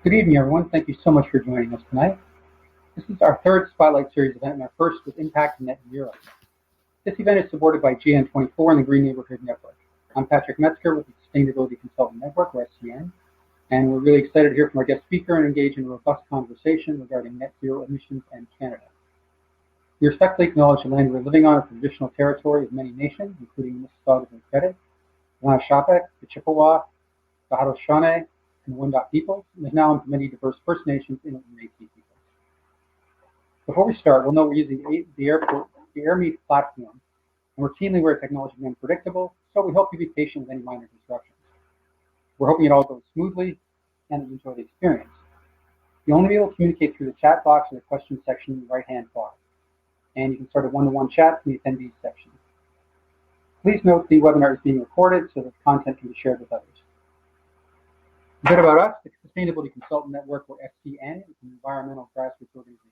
Good evening, everyone. Thank you so much for joining us tonight. This is our third Spotlight Series event and our first with Impact Net Zero. This event is supported by GN24 and the Green Neighborhood Network. I'm Patrick Metzger with the Sustainability Consultant Network, or SCN, and we're really excited to hear from our guest speaker and engage in a robust conversation regarding net zero emissions and Canada. We respectfully acknowledge the land we're living on as the traditional territory of many nations, including the Mississaugas and Credit, Lenashapek, the Chippewa, the Haudenosaunee, and the Wendat peoples, and is now into many diverse First Nations, Inuit, and Métis peoples. Before we start, we'll know we're using the AirMeet platform, and routinely where technology is unpredictable, so we hope you be patient with any minor disruptions. We're hoping it all goes smoothly and that you enjoy the experience. You'll only be able to communicate through the chat box or the questions section in the right-hand bar, and you can start a one-to-one chat in the attendees section. Please note the webinar is being recorded so that the content can be shared with others. A bit about us: the Sustainability Consultant Network, or SCN, is an environmental grassroots organization.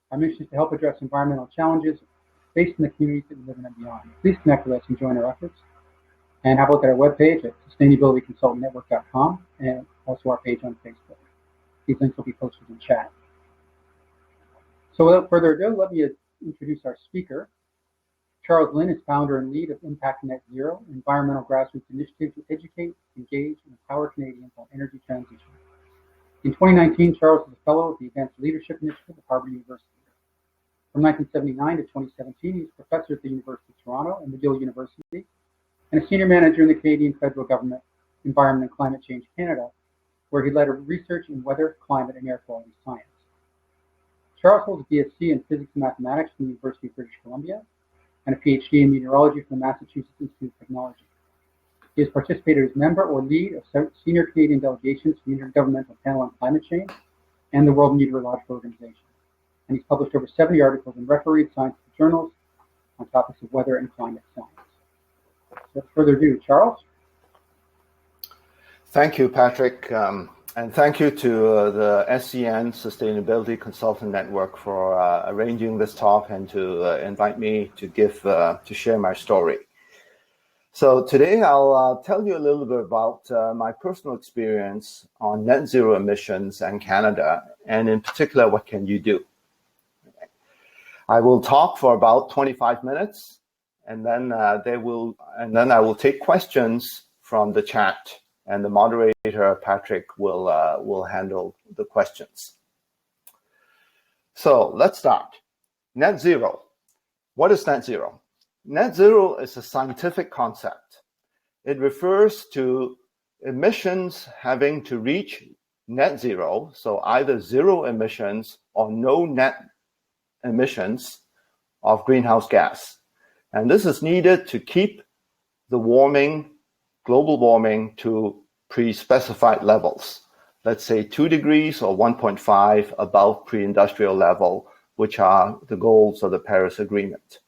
Our mission is to help address environmental challenges faced in the communities that we live in and beyond. Please connect with us and join our efforts. And have a look at our webpage at sustainabilityconsultantnetwork.com and also our page on Facebook. These links will be posted in chat. So without further ado, let me introduce our speaker. Charles Lynn is founder and lead of Impact Net Zero, an environmental grassroots initiative to educate, engage, and empower Canadians on energy transition. In 2019, Charles was a fellow of the Advanced Leadership Initiative at Harvard University. From 1979 to 2017, he was professor at the University of Toronto and McGill University, and a senior manager in the Canadian federal government, Environment and Climate Change Canada, where he led research in weather, climate, and air quality science. Charles holds a BSc in Physics and Mathematics from the University of British Columbia, and a PhD in meteorology from the Massachusetts Institute of Technology. He has participated as member or lead of senior Canadian delegations to the Intergovernmental Panel on Climate Change and the World Meteorological Organization. And he's published over 70 articles in refereed scientific journals on topics of weather and climate science. So without further ado, Charles. Thank you, Patrick. And thank you to the SCN Sustainability Consultant Network for arranging this talk and to invite me to share my story. So today I'll tell you a little bit about my personal experience on net zero emissions and Canada, and in particular, what can you do? I will talk for about 25 minutes, and then I will take questions from the chat. And the moderator, Patrick, will handle the questions. So let's start. Net zero. What is net zero? Net zero is a scientific concept. It refers to emissions having to reach net zero, so either zero emissions or no net emissions of greenhouse gas. And this is needed to keep the global warming to pre-specified levels, let's say 2 degrees or 1.5 above pre-industrial level, which are the goals of the Paris Agreement.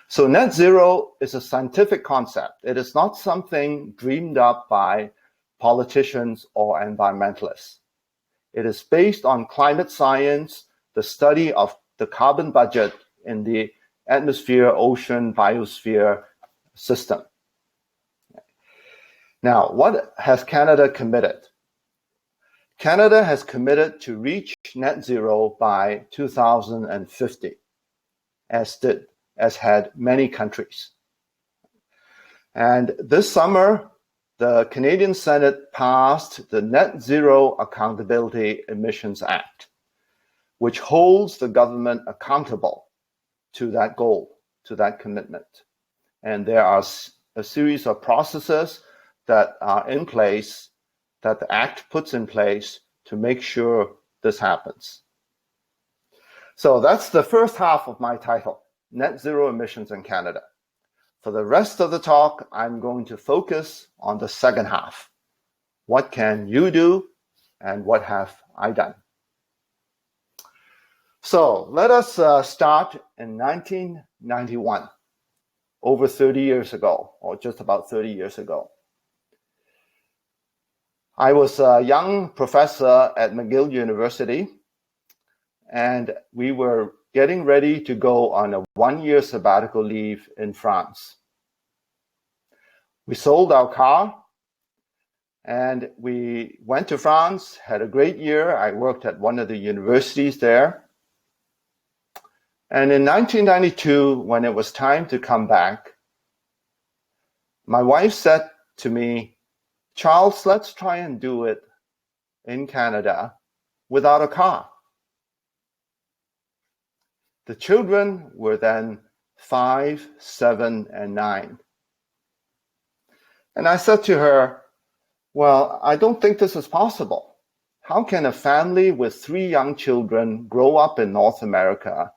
So net zero is a scientific concept. It is not something dreamed up by politicians or environmentalists. It is based on climate science, the study of the carbon budget in the atmosphere, ocean, biosphere system. Now, what has Canada committed? Canada has committed to reach net zero by 2050, as had many countries. And this summer, the Canadian Senate passed the Net Zero Accountability Emissions Act, which holds the government accountable to that goal, to that commitment. And there are a series of processes that are in place, that the Act puts in place to make sure this happens. So that's the first half of my title, Net Zero Emissions in Canada. For the rest of the talk, I'm going to focus on the second half. What can you do and what have I done? So let us start in 1991, over 30 years ago, or just about 30 years ago. I was a young professor at McGill University, and we were getting ready to go on a one-year sabbatical leave in France. We sold our car And we went to France, had a great year. I worked at one of the universities there. And in 1992, when it was time to come back, my wife said to me, Charles, let's try and do it in Canada without a car. The children were then 5, 7, and 9. And I said to her, well, I don't think this is possible. How can a family with 3 young children grow up in North America?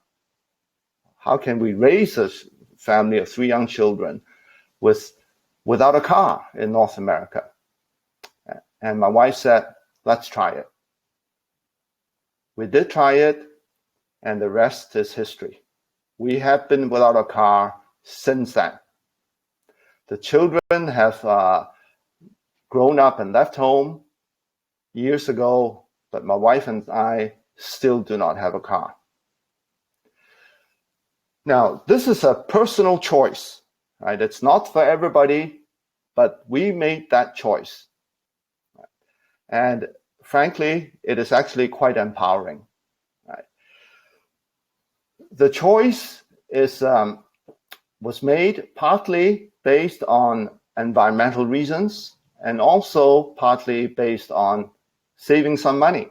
How can we raise a family of 3 young children without a car in North America? And my wife said, let's try it. We did try it, and the rest is history. We have been without a car since then. The children have grown up and left home years ago, but my wife and I still do not have a car. Now, this is a personal choice, right? It's not for everybody, but we made that choice. And frankly, it is actually quite empowering. Right? The choice was made partly based on environmental reasons and also partly based on saving some money.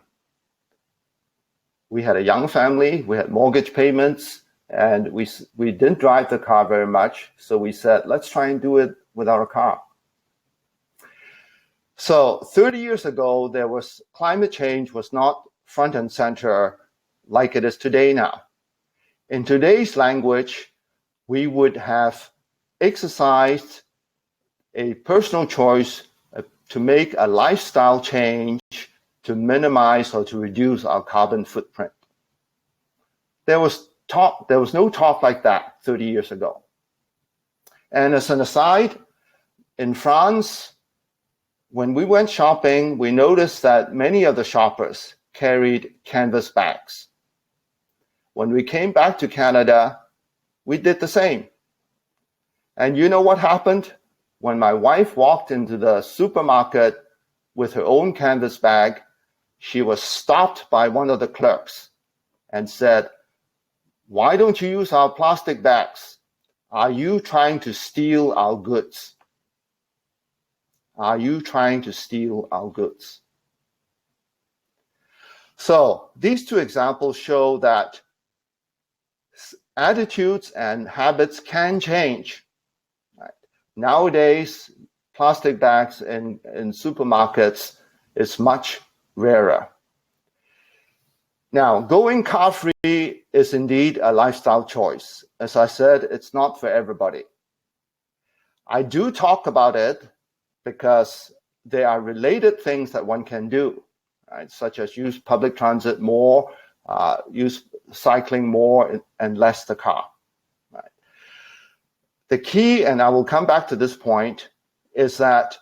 We had a young family, we had mortgage payments, and we didn't drive the car very much, so we said, let's try and do it without a car. So 30 years ago, climate change was not front and center like it is today now. In today's language, we would have exercised a personal choice to make a lifestyle change to minimize or to reduce our carbon footprint. There was no talk like that 30 years ago. And as an aside, in France, when we went shopping, we noticed that many of the shoppers carried canvas bags. When we came back to Canada, we did the same. And you know what happened? When my wife walked into the supermarket with her own canvas bag, she was stopped by one of the clerks and said, "Why don't you use our plastic bags? Are you trying to steal our goods? Are you trying to steal our goods?" So these 2 examples show that attitudes and habits can change. Right? Nowadays, plastic bags in supermarkets is much rarer. Now, going car-free is indeed a lifestyle choice. As I said, it's not for everybody. I do talk about it because there are related things that one can do, right? Such as use public transit more, use cycling more, and less the car. Right? The key, and I will come back to this point, is that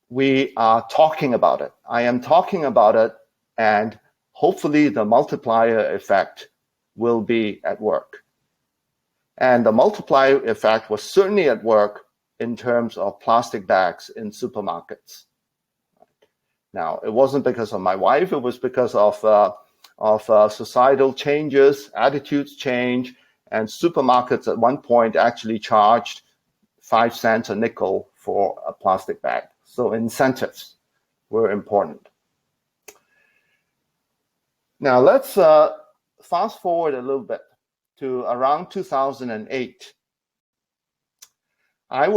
we are talking about it. I am talking about it, and hopefully the multiplier effect will be at work. And the multiplier effect was certainly at work in terms of plastic bags in supermarkets. Now, it wasn't because of my wife, it was because of societal changes, attitudes change, and supermarkets at one point actually charged 5 cents a nickel for a plastic bag. So incentives were important. Now let's fast forward a little bit to around 2008. I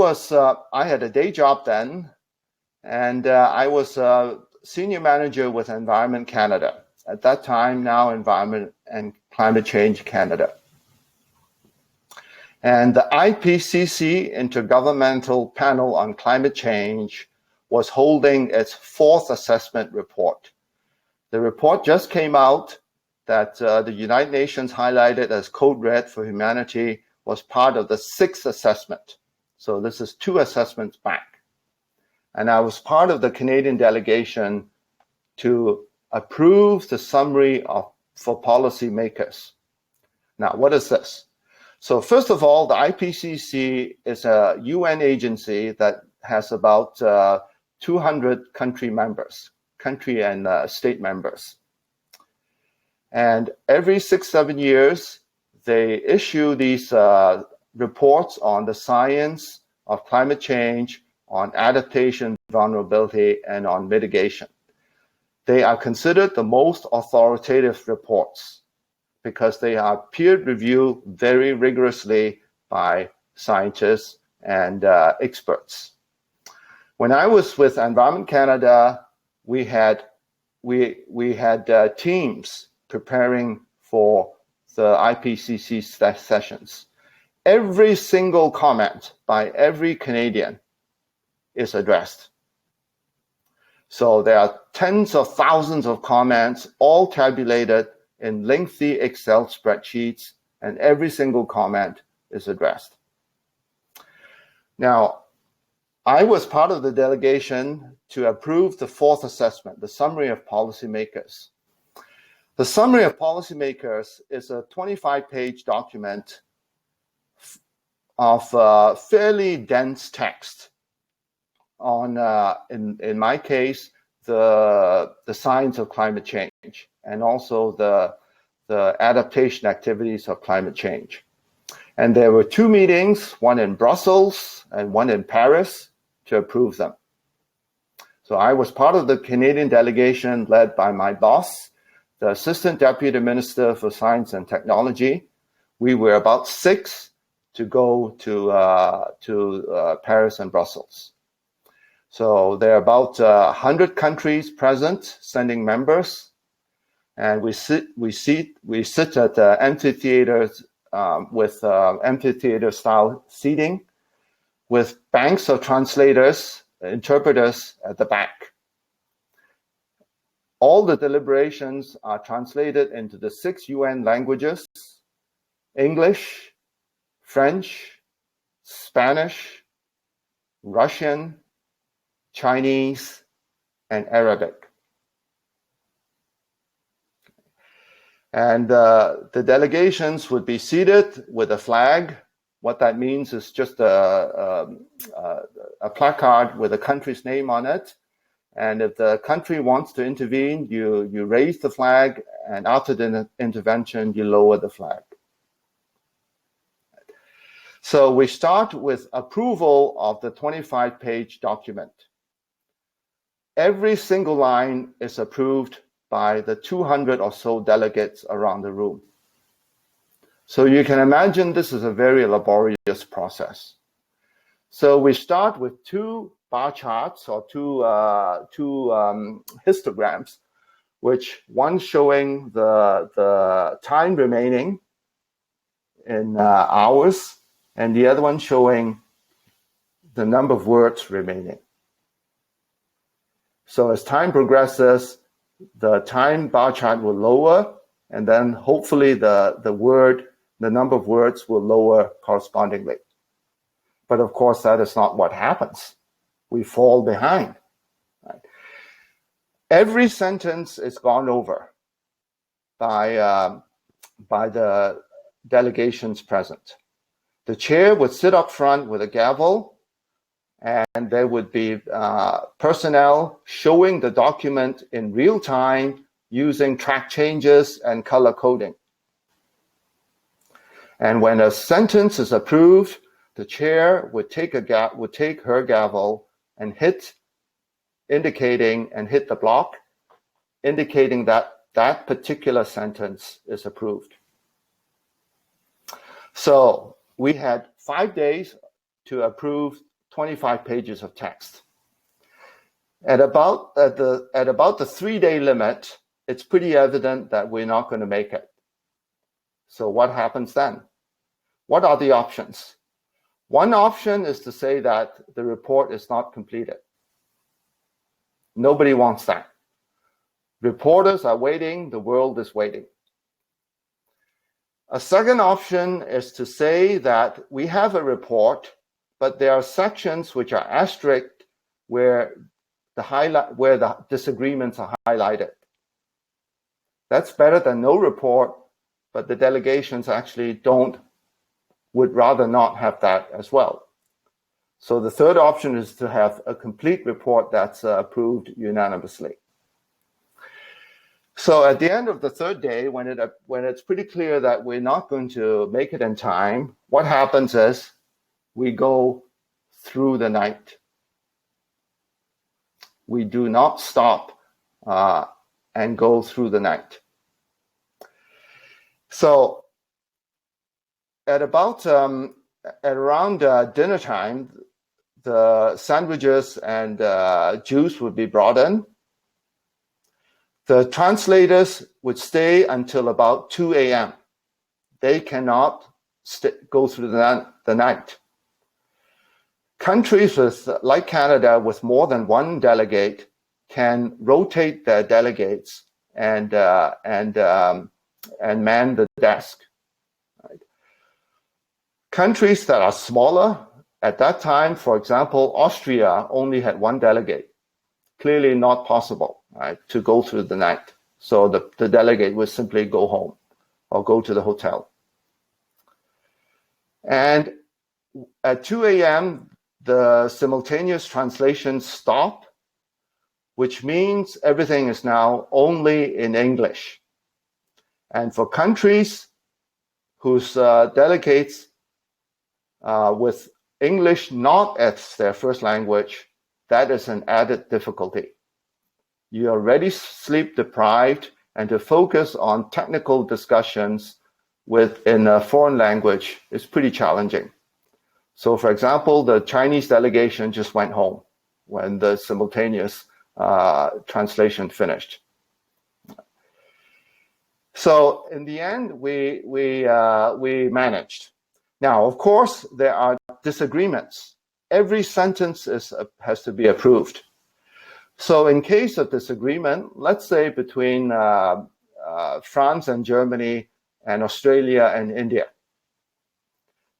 had a day job then, and I was a senior manager with Environment Canada. At that time, now Environment and Climate Change Canada. And the IPCC, Intergovernmental Panel on Climate Change, was holding its 4th assessment report. The report just came out that the United Nations highlighted as Code Red for Humanity was part of the 6th assessment. So this is 2 assessments back. And I was part of the Canadian delegation to approve the summary for policymakers. Now, what is this? So first of all, the IPCC is a UN agency that has about 200 country and state members. And every 6-7 years, they issue these reports on the science of climate change, on adaptation, vulnerability, and on mitigation. They are considered the most authoritative reports because they are peer-reviewed very rigorously by scientists and experts. When I was with Environment Canada, we had teams preparing for the IPCC sessions. Every single comment by every Canadian is addressed. So there are tens of thousands of comments, all tabulated in lengthy Excel spreadsheets, and every single comment is addressed. Now, I was part of the delegation to approve the fourth assessment, the Summary of Policymakers. The Summary of Policymakers is a 25-page document of fairly dense text on, in my case, the science of climate change and also the adaptation activities of climate change. And there were 2 meetings, one in Brussels and one in Paris, to approve them. So I was part of the Canadian delegation led by my boss, the Assistant Deputy Minister for Science and Technology. We were about 6 to go to Paris and Brussels. So there are about 100 countries present, sending members, and we sit at amphitheaters with amphitheater-style seating, with banks of translators, interpreters at the back. All the deliberations are translated into the 6 UN languages: English, French, Spanish, Russian, Chinese, and Arabic. And the delegations would be seated with a flag. What that means is just a placard with a country's name on it. And if the country wants to intervene, you raise the flag, and after the intervention, you lower the flag. So we start with approval of the 25-page document. Every single line is approved by the 200 or so delegates around the room. So you can imagine this is a very laborious process. So we start with 2 bar charts or two histograms, which one showing the time remaining in hours, and the other one showing the number of words remaining. So as time progresses, the time bar chart will lower, and then hopefully the number of words will lower correspondingly. But of course, that is not what happens. We fall behind. Right? Every sentence is gone over by the delegations present. The chair would sit up front with a gavel, and there would be personnel showing the document in real time using track changes and color coding. And when a sentence is approved, the chair would take her gavel and hit the block, indicating that that particular sentence is approved. So we had 5 days to approve 25 pages of text. At about the 3-day limit, it's pretty evident that we're not going to make it. So what happens then? What are the options? One option is to say that the report is not completed. Nobody wants that. Reporters are waiting, the world is waiting. A second option is to say that we have a report, but there are sections which are asterisked where the disagreements are highlighted. That's better than no report, but the delegations actually would rather not have that as well. So the third option is to have a complete report that's approved unanimously. So at the end of the third day, when it's pretty clear that we're not going to make it in time, what happens is we go through the night. We do not stop and go through the night. So at around dinner time, the sandwiches and juice would be brought in. The translators would stay until about 2 a.m. They cannot go through the night. Countries like Canada with more than one delegate can rotate their delegates and man the desk. Right? Countries that are smaller, at that time, for example, Austria only had one delegate. Clearly not possible, right, to go through the night. So the delegate would simply go home or go to the hotel. And at 2 a.m., the simultaneous translations stop, which means everything is now only in English. And for countries whose delegates with English not as their first language, that is an added difficulty. You are already sleep deprived, and to focus on technical discussions in a foreign language is pretty challenging. So, for example, the Chinese delegation just went home when the simultaneous translation finished. So, in the end, we managed. Now, of course, there are disagreements. Every sentence has to be approved. So in case of disagreement, let's say between France and Germany and Australia and India,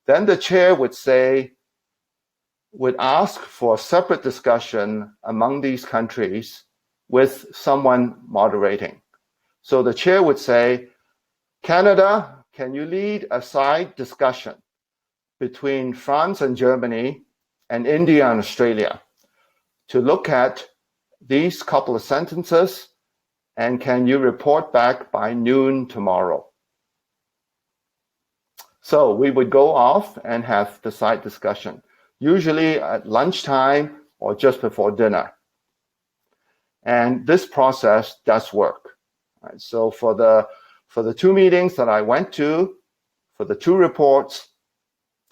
then the chair would ask for a separate discussion among these countries with someone moderating. So the chair would say, Canada, can you lead a side discussion between France and Germany and India and Australia to look at these couple of sentences, and can you report back by noon tomorrow? So we would go off and have the side discussion, usually at lunchtime or just before dinner. And this process does work. Right? So for the two meetings that I went to, for the two reports,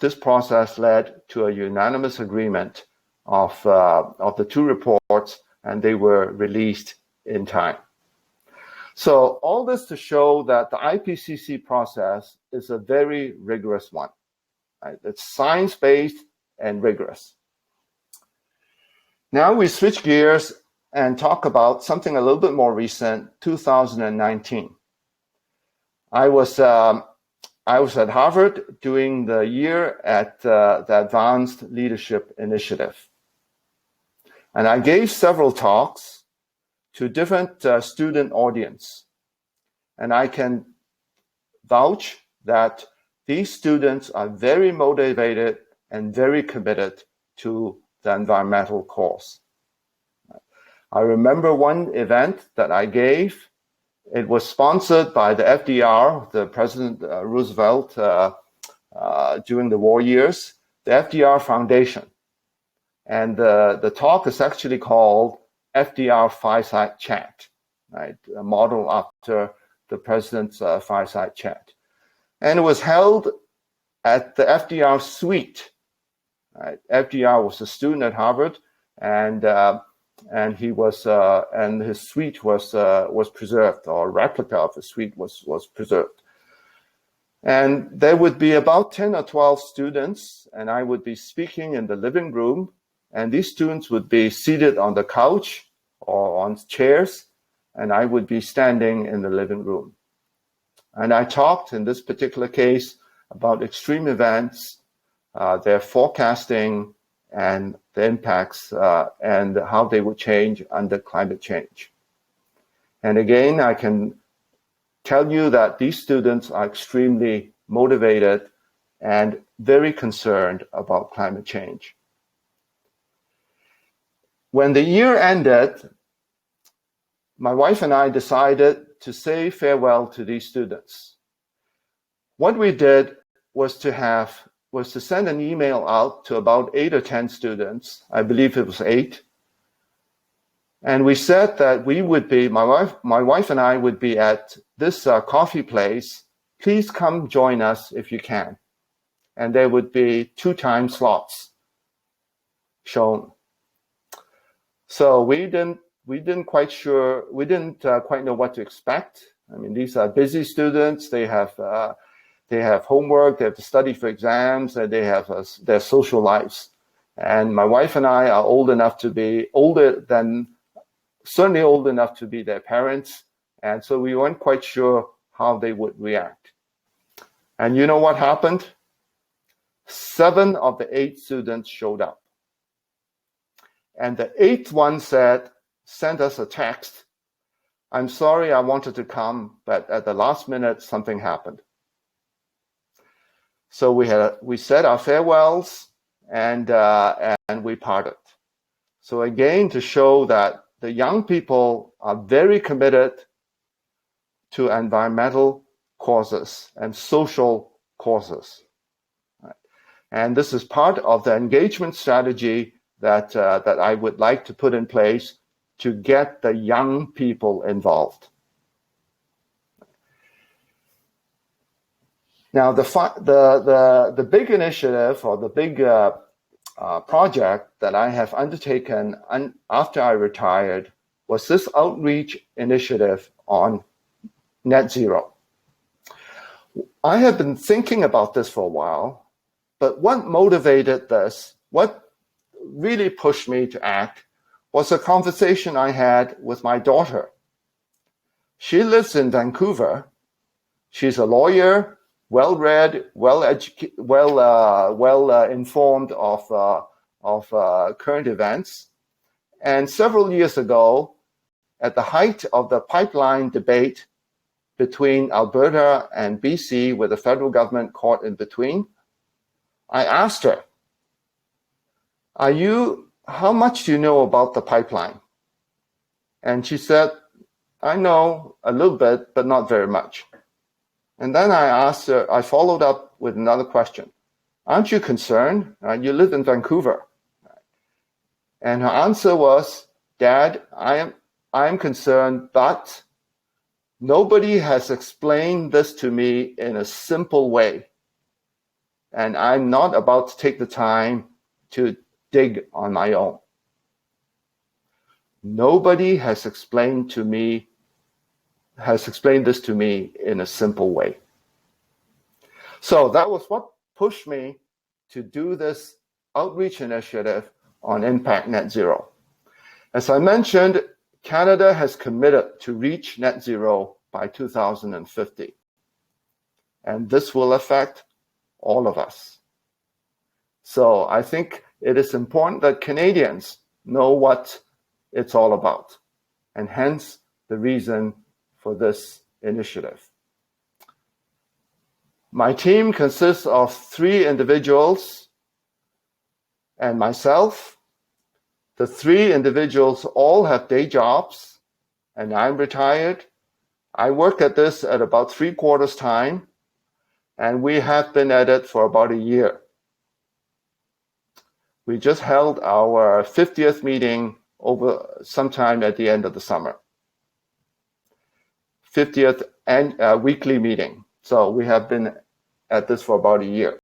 this process led to a unanimous agreement of the two reports, and they were released in time. So all this to show that the IPCC process is a very rigorous one. Right? It's science-based and rigorous. Now we switch gears and talk about something a little bit more recent, 2019. I was at Harvard doing the year at the Advanced Leadership Initiative. And I gave several talks to different student audience. And I can vouch that these students are very motivated and very committed to the environmental cause. I remember one event that I gave. It was sponsored by the FDR, the President Roosevelt during the war years, the FDR Foundation. And the talk is actually called FDR Fireside Chat, right? A model after the president's fireside chat. And it was held at the FDR suite. Right? FDR was a student at Harvard, and he was and his suite was preserved, or a replica of the suite was preserved. And there would be about 10 or 12 students, and I would be speaking in the living room, and these students would be seated on the couch or on chairs, and I would be standing in the living room. And I talked in this particular case about extreme events, their forecasting, and the impacts and how they would change under climate change. And again, I can tell you that these students are extremely motivated and very concerned about climate change. When the year ended, my wife and I decided to say farewell to these students. What we did was to send an email out to about 8 or 10 students. I believe it was 8. And we said that we would be, my wife and I would be at this coffee place. Please come join us if you can. And there would be 2 time slots shown. So we didn't quite know what to expect. I mean, these are busy students. They have homework. They have to study for exams, and they have their social lives. And my wife and I are certainly old enough to be their parents. And so we weren't quite sure how they would react. And you know what happened? 7 of the 8 students showed up. And the 8th one sent us a text. I'm sorry, I wanted to come, but at the last minute, something happened. So we said our farewells and we parted. So again, to show that the young people are very committed to environmental causes and social causes. Right? And this is part of the engagement strategy that I would like to put in place to get the young people involved. Now, the big initiative or the big project that I have undertaken after I retired was this outreach initiative on net zero. I have been thinking about this for a while, but what motivated this, what really pushed me to act, was a conversation I had with my daughter. She lives in Vancouver. She's a lawyer, well-read, well-informed of current events. And several years ago, at the height of the pipeline debate between Alberta and BC, with the federal government caught in between, I asked her, how much do you know about the pipeline? And she said, I know a little bit, but not very much. And then I asked her, I followed up with another question. Aren't you concerned? You live in Vancouver. And her answer was, Dad, I am concerned, but nobody has explained this to me in a simple way. And I'm not about to take the time to dig on my own. Nobody has explained this to me in a simple way. So that was what pushed me to do this outreach initiative on Impact Net Zero. As I mentioned, Canada has committed to reach net zero by 2050. And this will affect all of us. So I think it is important that Canadians know what it's all about, and hence the reason for this initiative. My team consists of 3 individuals and myself. The 3 individuals all have day jobs, and I'm retired. I work at this at about 3/4 time, and we have been at it for about a year. We just held our 50th meeting over sometime at the end of the summer. 50th weekly meeting. So we have been at this for about a year.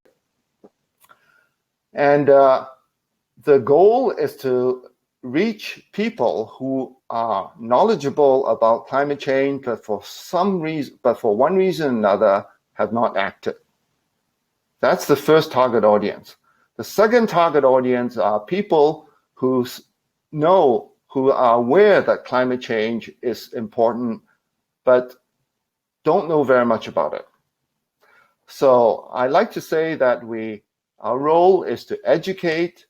And the goal is to reach people who are knowledgeable about climate change, but for one reason or another have not acted. That's the first target audience. The second target audience are people who are aware that climate change is important, but don't know very much about it. So I like to say that our role is to educate,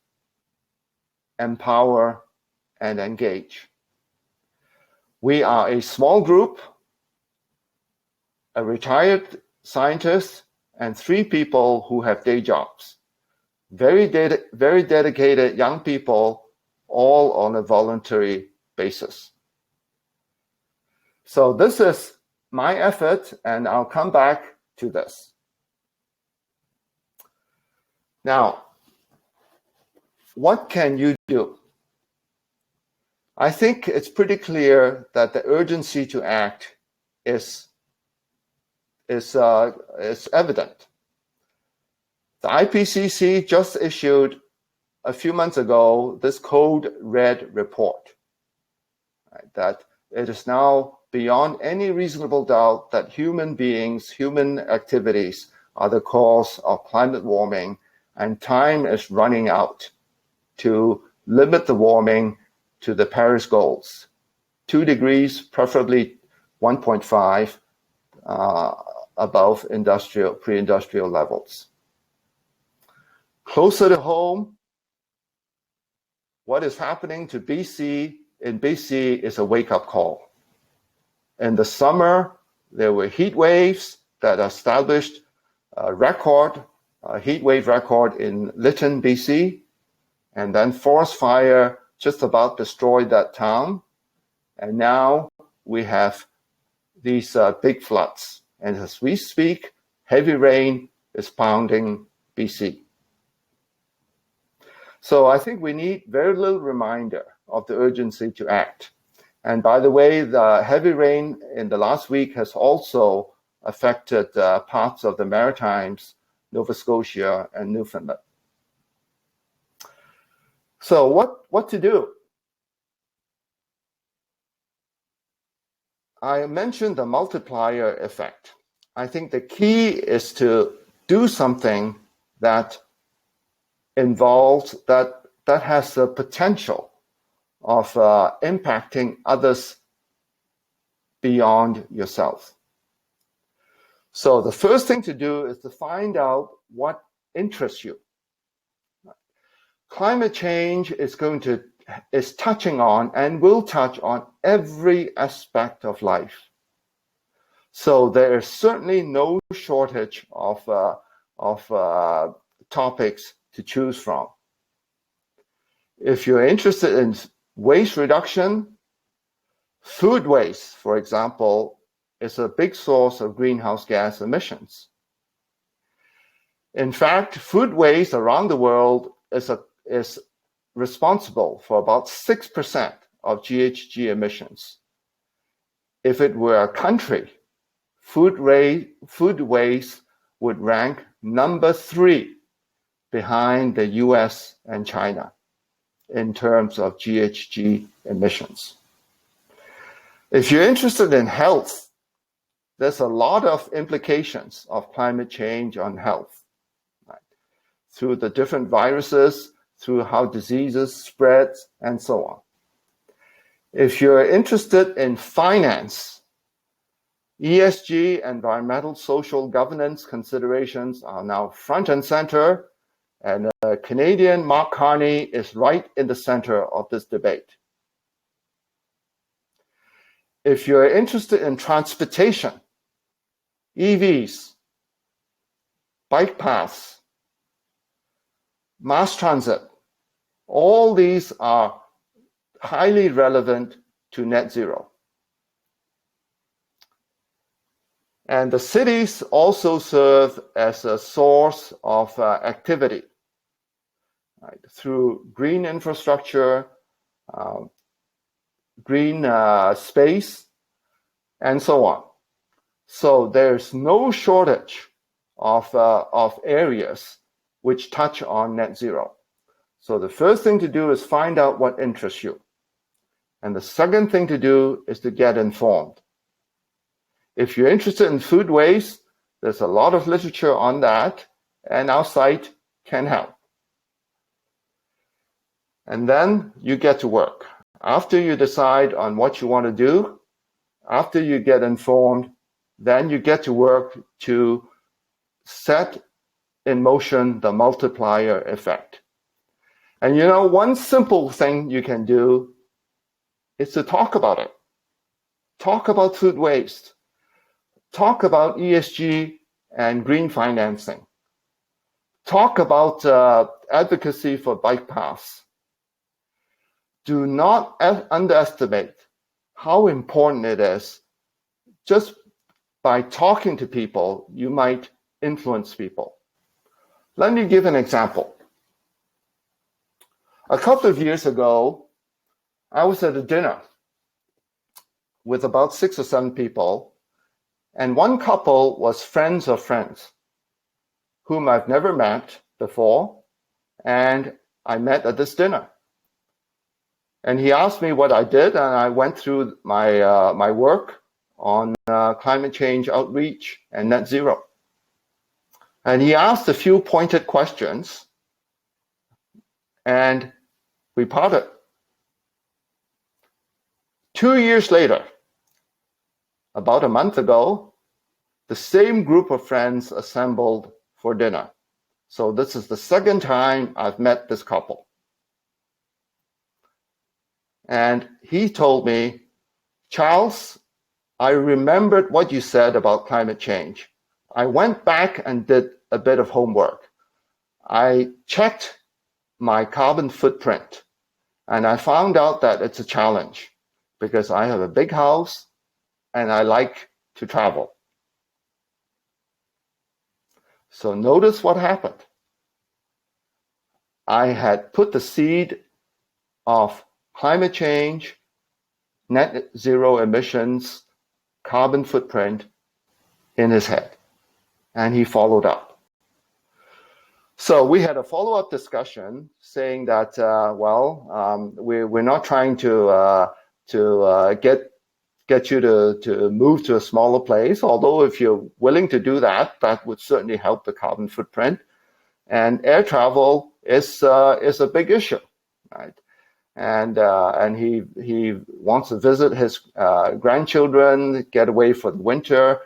empower, and engage. We are a small group, a retired scientist, and 3 people who have day jobs. Very dedicated young people, all on a voluntary basis. So this is my effort, and I'll come back to this. Now, what can you do? I think it's pretty clear that the urgency to act is evident. The IPCC just issued a few months ago this Code Red report, right, that it is now beyond any reasonable doubt that human beings, human activities are the cause of climate warming, and time is running out to limit the warming to the Paris goals, 2 degrees, preferably 1.5 above pre-industrial levels. Closer to home, what is happening to BC is a wake-up call. In the summer, there were heat waves that established a heat wave record in Lytton, BC, and then forest fire just about destroyed that town. And now we have these big floods. And as we speak, heavy rain is pounding BC. So I think we need very little reminder of the urgency to act. And by the way, the heavy rain in the last week has also affected parts of the Maritimes, Nova Scotia, and Newfoundland. So what to do? I mentioned the multiplier effect. I think the key is to do something that involves, that has the potential of impacting others beyond yourself. So the first thing to do is to find out what interests you. Climate change is touching on and will touch on every aspect of life. So there is certainly no shortage of topics to choose from. If you're interested in waste reduction, food waste, for example, is a big source of greenhouse gas emissions. In fact, food waste around the world is responsible for about 6% of GHG emissions. If it were a country, food waste would rank number 3 behind the US and China in terms of GHG emissions. If you're interested in health, there's a lot of implications of climate change on health, right? Through the different viruses, through how diseases spread, and so on. If you're interested in finance, ESG, environmental social governance considerations are now front and center, and Canadian Mark Carney is right in the center of this debate. If you're interested in transportation, EVs, bike paths, mass transit, all these are highly relevant to net zero. And the cities also serve as a source of activity, right, through green infrastructure, green space, and so on. So there's no shortage of areas which touch on net zero. So the first thing to do is find out what interests you. And the second thing to do is to get informed. If you're interested in food waste, there's a lot of literature on that, and our site can help. And then you get to work. After you decide on what you want to do, after you get informed, then you get to work to set in motion the multiplier effect. And you know, one simple thing you can do is to talk about it. Talk about food waste. Talk about ESG and green financing. Talk about advocacy for bike paths. do not underestimate how important it is. Just by talking to people, you might influence people. Let me give an example. A couple of years ago, I was at a dinner with about 6 or 7 people, and one couple was friends of friends whom I've never met before, and I met at this dinner. And he asked me what I did, and I went through my work on climate change outreach and net zero. And he asked a few pointed questions, and we parted. 2 years later, about a month ago, the same group of friends assembled for dinner. So this is the second time I've met this couple. And he told me, Charles, I remembered what you said about climate change. I went back and did a bit of homework. I checked my carbon footprint, and I found out that it's a challenge because I have a big house and I like to travel. So notice what happened. I had put the seed of climate change, net zero emissions, carbon footprint in his head, and he followed up. So we had a follow-up discussion saying that, we're not trying to get you to move to a smaller place, although if you're willing to do that, that would certainly help the carbon footprint. And air travel is a big issue, right? And he wants to visit his grandchildren, get away for the winter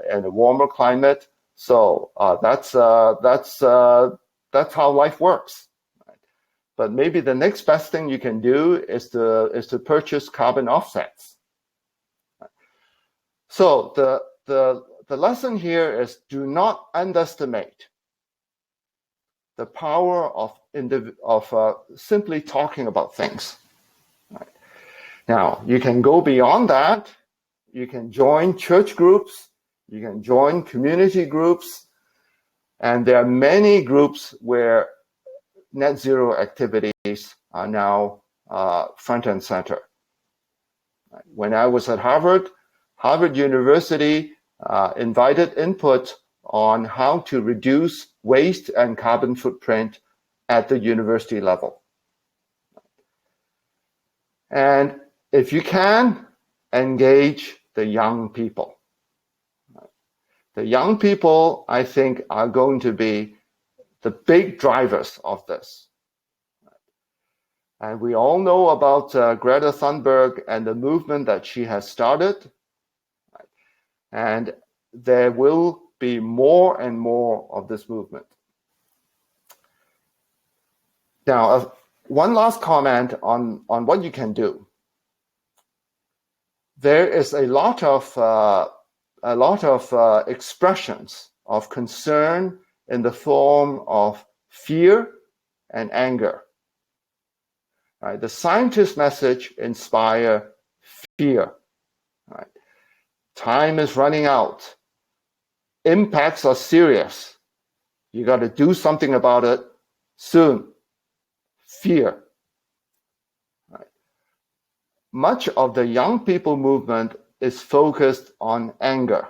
in a warmer climate. So that's how life works. Right? But maybe the next best thing you can do is to purchase carbon offsets. Right? So the lesson here is do not underestimate the power of simply talking about things. Right. Now, you can go beyond that. You can join church groups. You can join community groups. And there are many groups where net zero activities are now front and center. Right. When I was at Harvard University invited input on how to reduce waste and carbon footprint at the university level. And if you can, engage the young people. The young people, I think, are going to be the big drivers of this. And we all know about Greta Thunberg and the movement that she has started. And there will be more and more of this movement. Now, one last comment on what you can do. There is a lot of expressions of concern in the form of fear and anger. Right? The scientist message inspires fear. Right? Time is running out. Impacts are serious. You got to do something about it soon. Fear. Right. Much of the young people movement is focused on anger.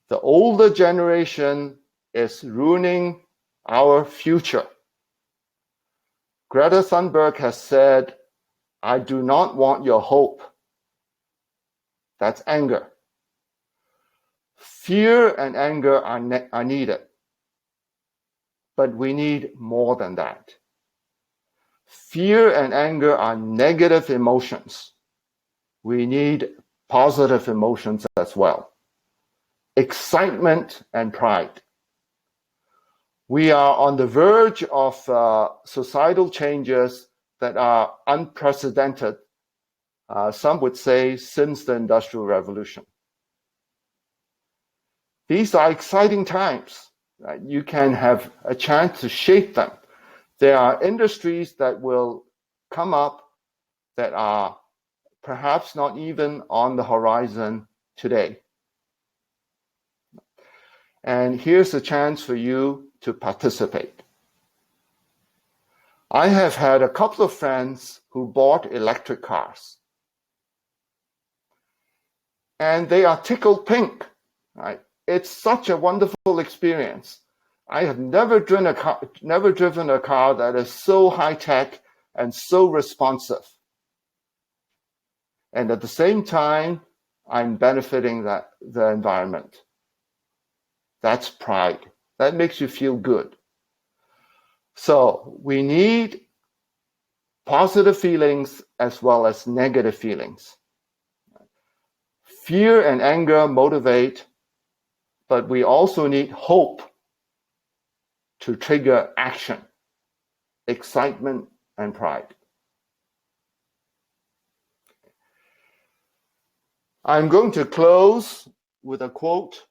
The older generation is ruining our future. Greta Thunberg has said, I do not want your hope. That's anger. Fear and anger are needed, but we need more than that. Fear and anger are negative emotions. We need positive emotions as well. Excitement and pride. We are on the verge of societal changes that are unprecedented, some would say, since the Industrial Revolution. These are exciting times. Right? You can have a chance to shape them. There are industries that will come up that are perhaps not even on the horizon today. And here's a chance for you to participate. I have had a couple of friends who bought electric cars. And they are tickled pink, right? It's such a wonderful experience. I have never driven a car that is so high-tech and so responsive. And at the same time, I'm benefiting the environment. That's pride. That makes you feel good. So we need positive feelings as well as negative feelings. Fear and anger motivate, but we also need hope to trigger action, excitement, and pride. I'm going to close with a quote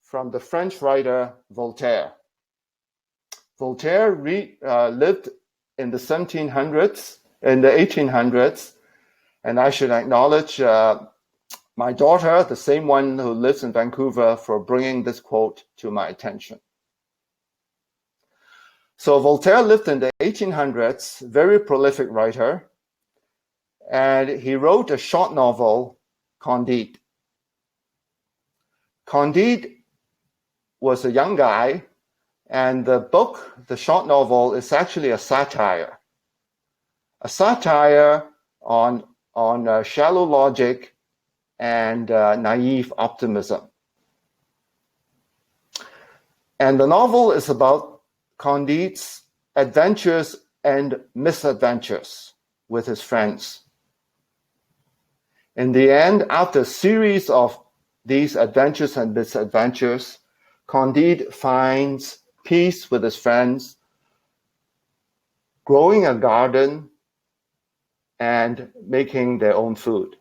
from the French writer Voltaire. Voltaire lived in the 1800s, and I should acknowledge my daughter, the same one who lives in Vancouver, for bringing this quote to my attention. So Voltaire lived in the 1800s, very prolific writer, and he wrote a short novel, Candide. Candide was a young guy, and the book, the short novel, is actually a satire on shallow logic and naive optimism. And the novel is about Candide's adventures and misadventures with his friends. In the end, after a series of these adventures and misadventures, Candide finds peace with his friends, growing a garden and making their own food.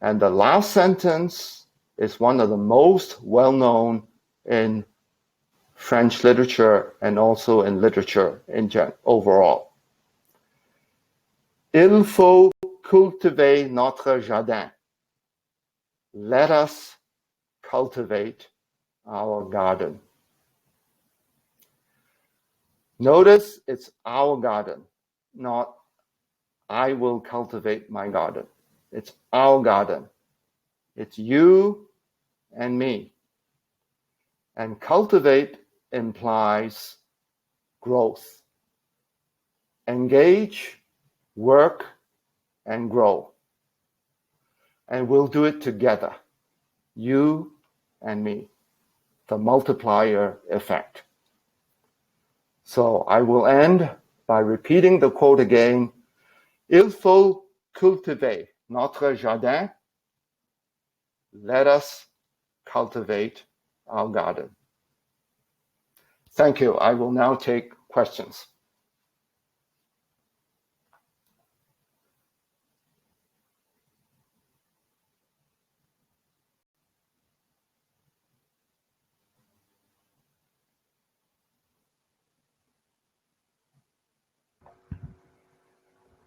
And the last sentence is one of the most well-known in French literature and also in literature overall. Il faut cultiver notre jardin. Let us cultivate our garden. Notice it's our garden, not I will cultivate my garden. It's our garden. It's you and me. And cultivate implies growth. Engage, work, and grow. And we'll do it together, you and me, the multiplier effect. So I will end by repeating the quote again. Il faut cultiver notre jardin. Let us cultivate our garden. Thank you. I will now take questions.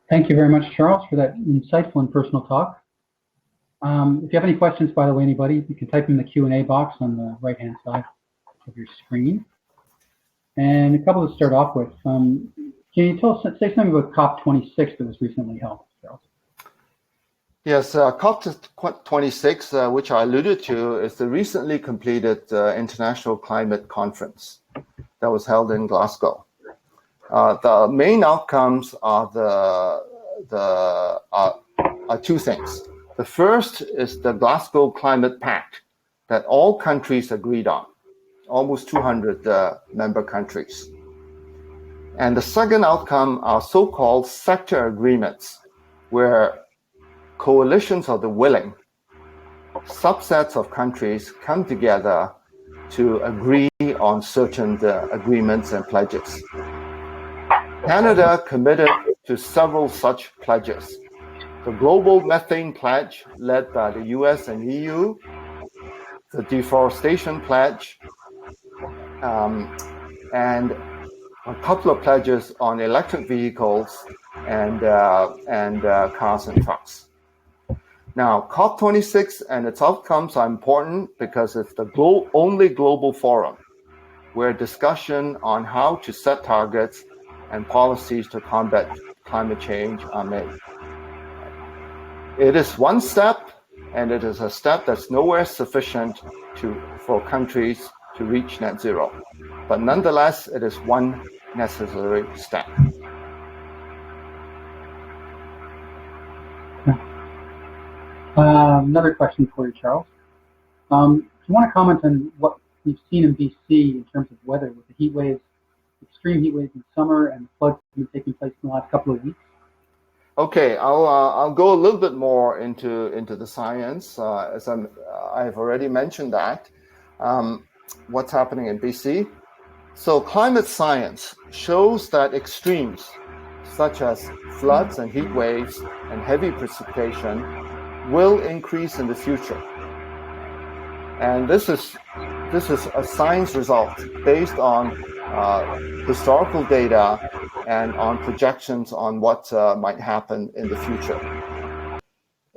Thank you very much, Charles, for that insightful and personal talk. If you have any questions, by the way, anybody, you can type in the Q&A box on the right-hand side of your screen. And a couple to start off with. Can you say something about COP26 that was recently held, Charles? Yes, COP26, which I alluded to, is the recently completed International Climate Conference that was held in Glasgow. The main outcomes are two things. The first is the Glasgow Climate Pact that all countries agreed on, almost 200 member countries. And the second outcome are so-called sector agreements, where coalitions of the willing, subsets of countries come together to agree on certain agreements and pledges. Canada committed to several such pledges. The Global Methane Pledge, led by the US and EU, the Deforestation Pledge, and a couple of pledges on electric vehicles and cars and trucks. Now, COP26 and its outcomes are important because it's the only global forum where discussion on how to set targets and policies to combat climate change are made. It is one step, and it is a step that's nowhere sufficient for countries to reach net zero. But nonetheless, it is one necessary step. Another question for you, Charles. Do you want to comment on what we've seen in BC in terms of weather with the heat waves, extreme heat waves in summer, and the floods that have been taking place in the last couple of weeks? Okay, I'll go a little bit more into the science, as I've already mentioned that. What's happening in BC? So climate science shows that extremes such as floods and heat waves and heavy precipitation will increase in the future. And this is a science result based on historical data and on projections on what might happen in the future.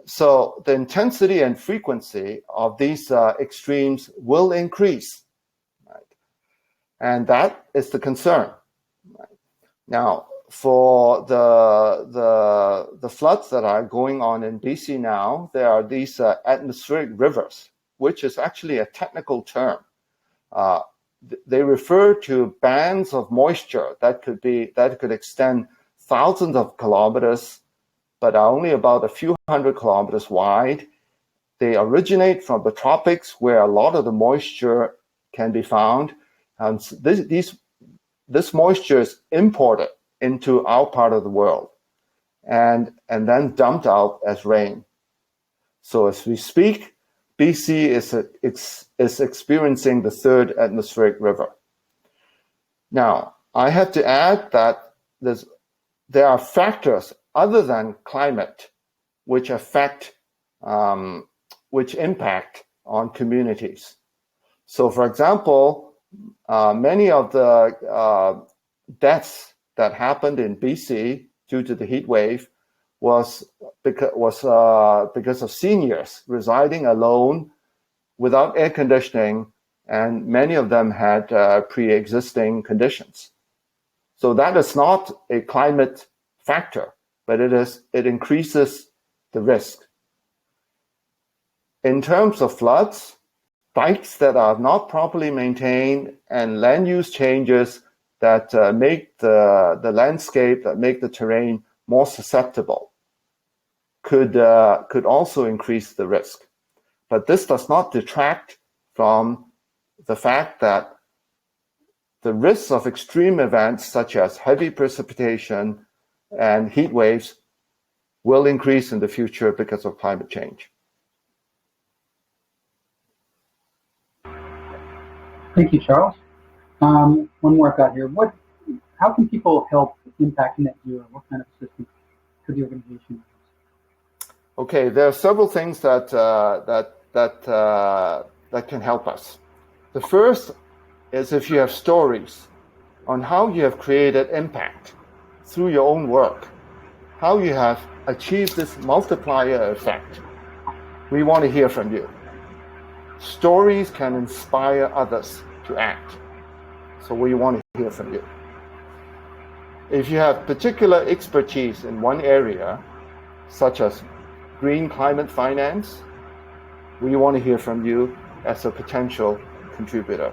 So the intensity and frequency of these extremes will increase, right? And that is the concern. Right? Now, for the floods that are going on in BC now, there are these atmospheric rivers, which is actually a technical term. They refer to bands of moisture that could extend thousands of kilometers, but are only about a few hundred kilometers wide. They originate from the tropics, where a lot of the moisture can be found. And this moisture is imported into our part of the world and then dumped out as rain. So as we speak, BC is experiencing the third atmospheric river. Now, I have to add that there are factors other than climate which impact on communities. So, for example, many of the deaths that happened in BC due to the heat wave was because of seniors residing alone without air conditioning, and many of them had pre-existing conditions. So that is not a climate factor, but it increases the risk. In terms of floods, dikes that are not properly maintained and land use changes that make the landscape, that make the terrain more susceptible could also increase the risk. But this does not detract from the fact that the risks of extreme events such as heavy precipitation and heat waves will increase in the future because of climate change. Thank you, Charles. One more I've got here. How can people help impact net zero? What kind of assistance could the organization use? Okay, there are several things that can help us. The first is if you have stories on how you have created impact through your own work, how you have achieved this multiplier effect. We want to hear from you. Stories can inspire others to act. So we want to hear from you. If you have particular expertise in one area, such as green climate finance, we want to hear from you as a potential contributor.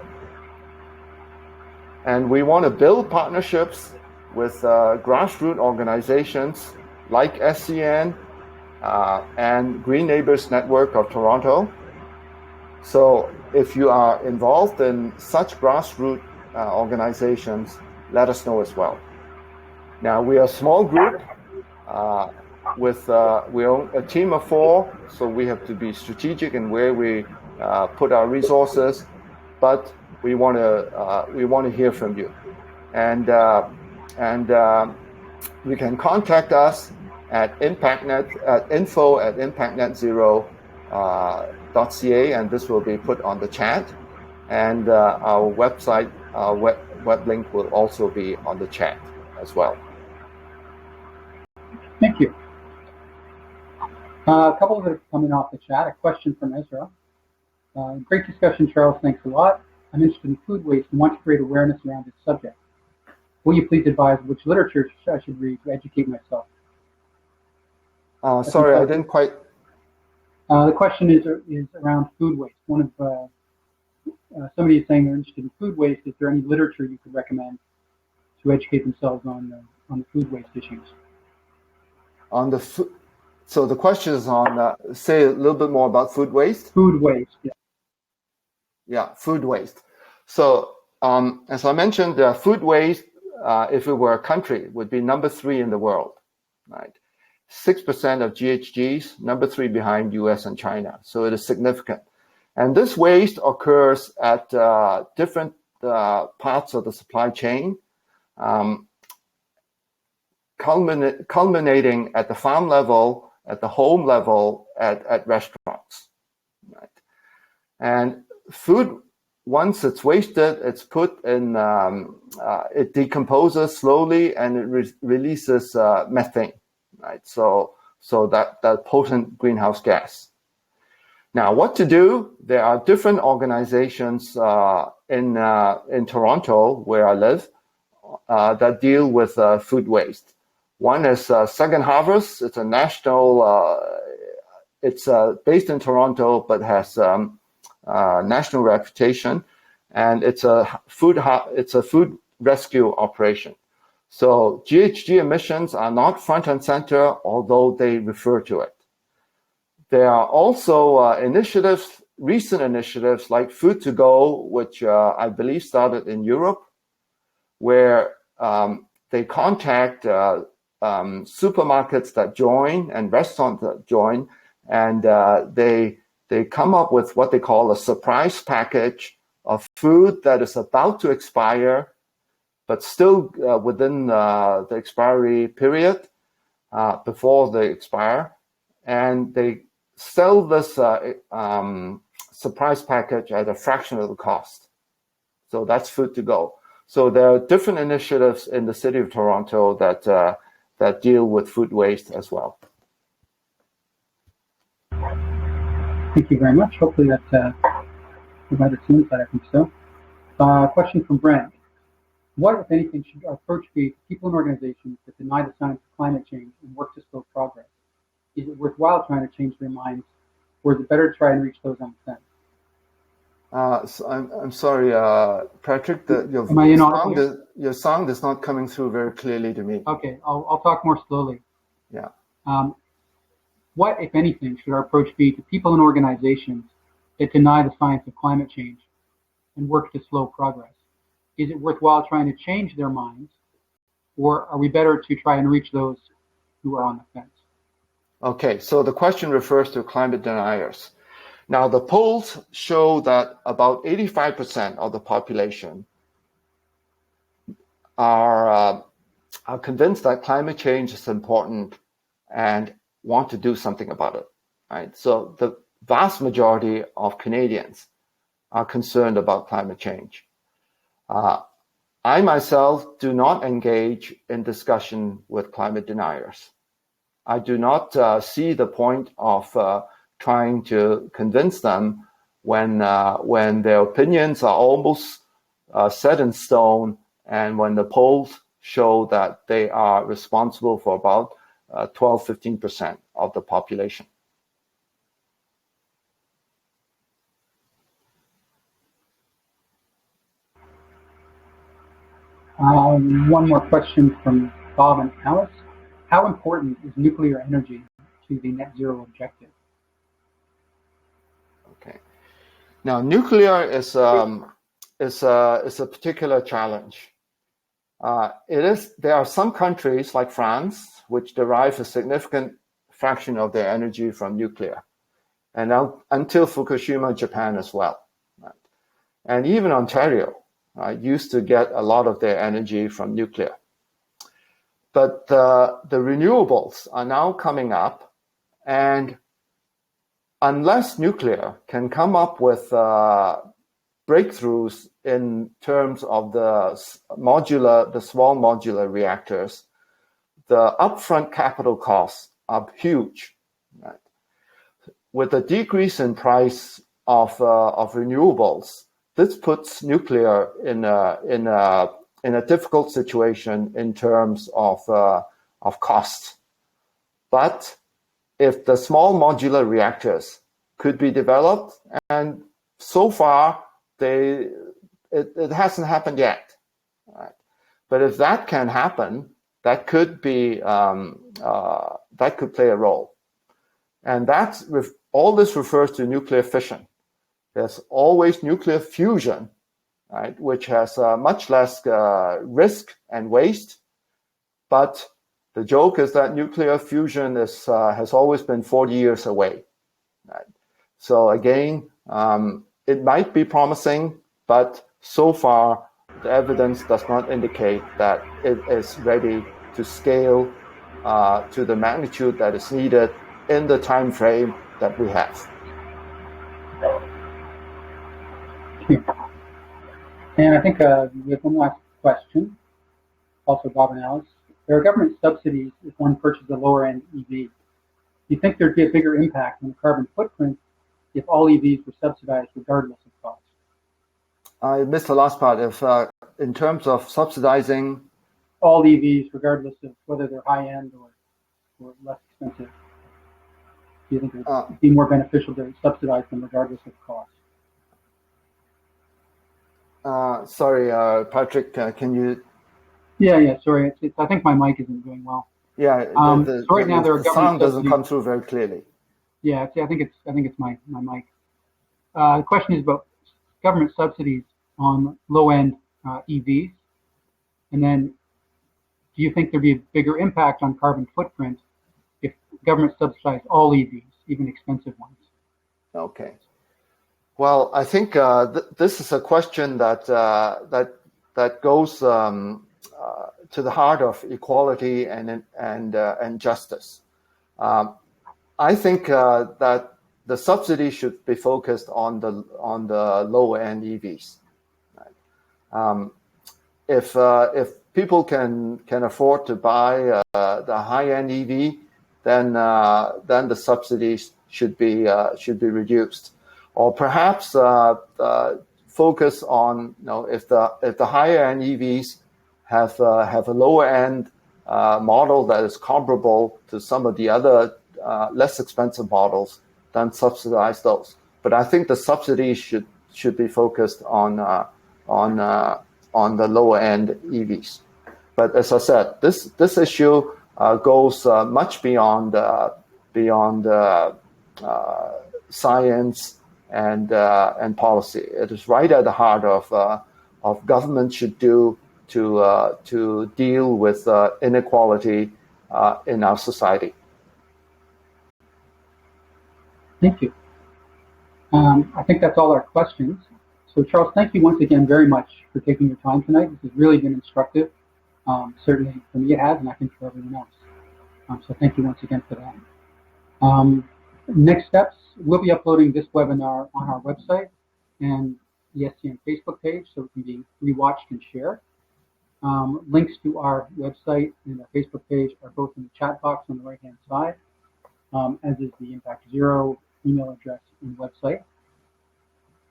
And we want to build partnerships with grassroots organizations like SCN and Green Neighbors Network of Toronto. So if you are involved in such grassroots organizations, let us know as well. Now, we are a small group we're a team of 4, so we have to be strategic in where we put our resources, but we want to hear from you, and you can contact us at info@impactnetzero.ca, and this will be put on the chat, and our website, our web link will also be on the chat as well. Thank you. A couple that have coming off the chat. A question from Ezra. Great discussion, Charles. Thanks a lot. I'm interested in food waste and want to create awareness around this subject. Will you please advise which literature I should read to educate myself? Sorry, I didn't quite. The question is around food waste. One of somebody is saying they're interested in food waste. Is there any literature you could recommend to educate themselves on the food waste issues? So the question is on, say a little bit more about food waste? Food waste, yeah. Yeah, food waste. So as I mentioned, food waste, if it were a country, would be number 3 in the world, right? 6% of GHGs, number 3 behind US and China. So it is significant. And this waste occurs at different parts of the supply chain, culminating at the farm level, at the home level, at restaurants, right? And food, once it's wasted, it's put in, it decomposes slowly and it releases methane, right? So that potent greenhouse gas. Now, what to do? There are different organizations in Toronto, where I live, that deal with food waste. One is Second Harvest. It's a national. It's based in Toronto, but has national reputation, and it's a food rescue operation. So GHG emissions are not front and center, although they refer to it. There are also initiatives, recent initiatives like Food to Go, which I believe started in Europe, where they contact supermarkets that join and restaurants that join, and they come up with what they call a surprise package of food that is about to expire, but still within the expiry period before they expire, and they sell this surprise package at a fraction of the cost. So that's Food to Go. So there are different initiatives in the city of Toronto that deal with food waste as well. Thank you very much. Hopefully that provided some insight. I think so. Question from Brent. What, if anything, should our approach be to people and organizations that deny the science of climate change and work to slow progress? Is it worthwhile trying to change their minds, or is it better to try and reach those on the fence? So I'm sorry, Patrick, your sound is not coming through very clearly to me. Okay, I'll talk more slowly. Yeah. What, if anything, should our approach be to people and organizations that deny the science of climate change and work to slow progress? Is it worthwhile trying to change their minds, or are we better to try and reach those who are on the fence? Okay, so the question refers to climate deniers. Now, the polls show that about 85% of the population are convinced that climate change is important and want to do something about it, right? So the vast majority of Canadians are concerned about climate change. I myself do not engage in discussion with climate deniers. I do not see the point of trying to convince them when their opinions are almost set in stone, and when the polls show that they are responsible for about 12-15% of the population. One more question from Bob and Alice. How important is nuclear energy to the net zero objective? Okay. Now, nuclear is a particular challenge. There are some countries like France which derive a significant fraction of their energy from nuclear, and until Fukushima, Japan as well. Right? And even Ontario used to get a lot of their energy from nuclear. But the renewables are now coming up, and unless nuclear can come up with breakthroughs in terms of the small modular reactors, the upfront capital costs are huge. Right? With the decrease in price of renewables, this puts nuclear in a difficult situation in terms of cost. But if the small modular reactors could be developed, and so far it hasn't happened yet, right? But if that can happen, that could be that could play a role, and all this refers to nuclear fission. There's always nuclear fusion, right, which has much less risk and waste. But the joke is that nuclear fusion has always been 40 years away. Right? So again, it might be promising, but so far the evidence does not indicate that it is ready to scale to the magnitude that is needed in the time frame that we have. And I think we have one last question, also Bob and Alice. There are government subsidies if one purchases a lower-end EV. Do you think there'd be a bigger impact on the carbon footprint if all EVs were subsidized regardless of cost? I missed the last part. If in terms of subsidizing all EVs, regardless of whether they're high-end or less expensive, do you think it would be more beneficial to subsidize them regardless of cost? Sorry, Patrick, can you? Yeah. Sorry, I think my mic isn't doing well. Yeah. So right now there are the sound doesn't come through very clearly. Yeah, I think it's my mic. The question is about government subsidies on low-end EVs, and then do you think there'd be a bigger impact on carbon footprint if government subsidized all EVs, even expensive ones? Okay. Well, I think this is a question that goes to the heart of equality and justice. I think that the subsidy should be focused on the lower end EVs. Right? If people can afford to buy the high end EV, then the subsidies should be reduced. Or perhaps focus on, if the higher end EVs have a lower end model that is comparable to some of the other less expensive models, then subsidize those. But I think the subsidies should be focused on the lower end EVs. But as I said, this issue goes much beyond science and policy. It is right at the heart of government should do to deal with inequality in our society. Thank you. I think that's all our questions. So Charles, thank you once again very much for taking your time tonight. This has really been instructive. Certainly for me it has, and I think for everyone else. So thank you once again for that. Next steps, we'll be uploading this webinar on our website and the SCN Facebook page so it can be rewatched and shared. Links to our website and our Facebook page are both in the chat box on the right-hand side, as is the Impact Zero email address and website.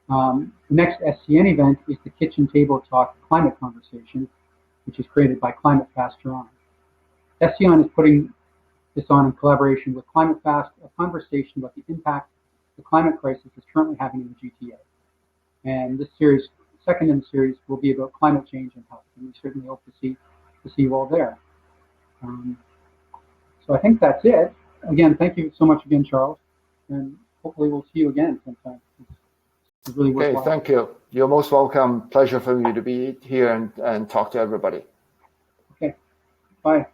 The next SCN event is the Kitchen Table Talk Climate Conversation, which is created by Climate Fast Toronto. SCN is putting this on in collaboration with Climate Fast, a conversation about the impact the climate crisis is currently having in the GTA. And this series, second in the series, will be about climate change and health, and we certainly hope to see you all there. So I think that's it. Again, thank you so much again, Charles, and hopefully we'll see you again sometime. It's really worthwhile. Okay, thank you. You're most welcome. Pleasure for me to be here and talk to everybody. Okay, bye.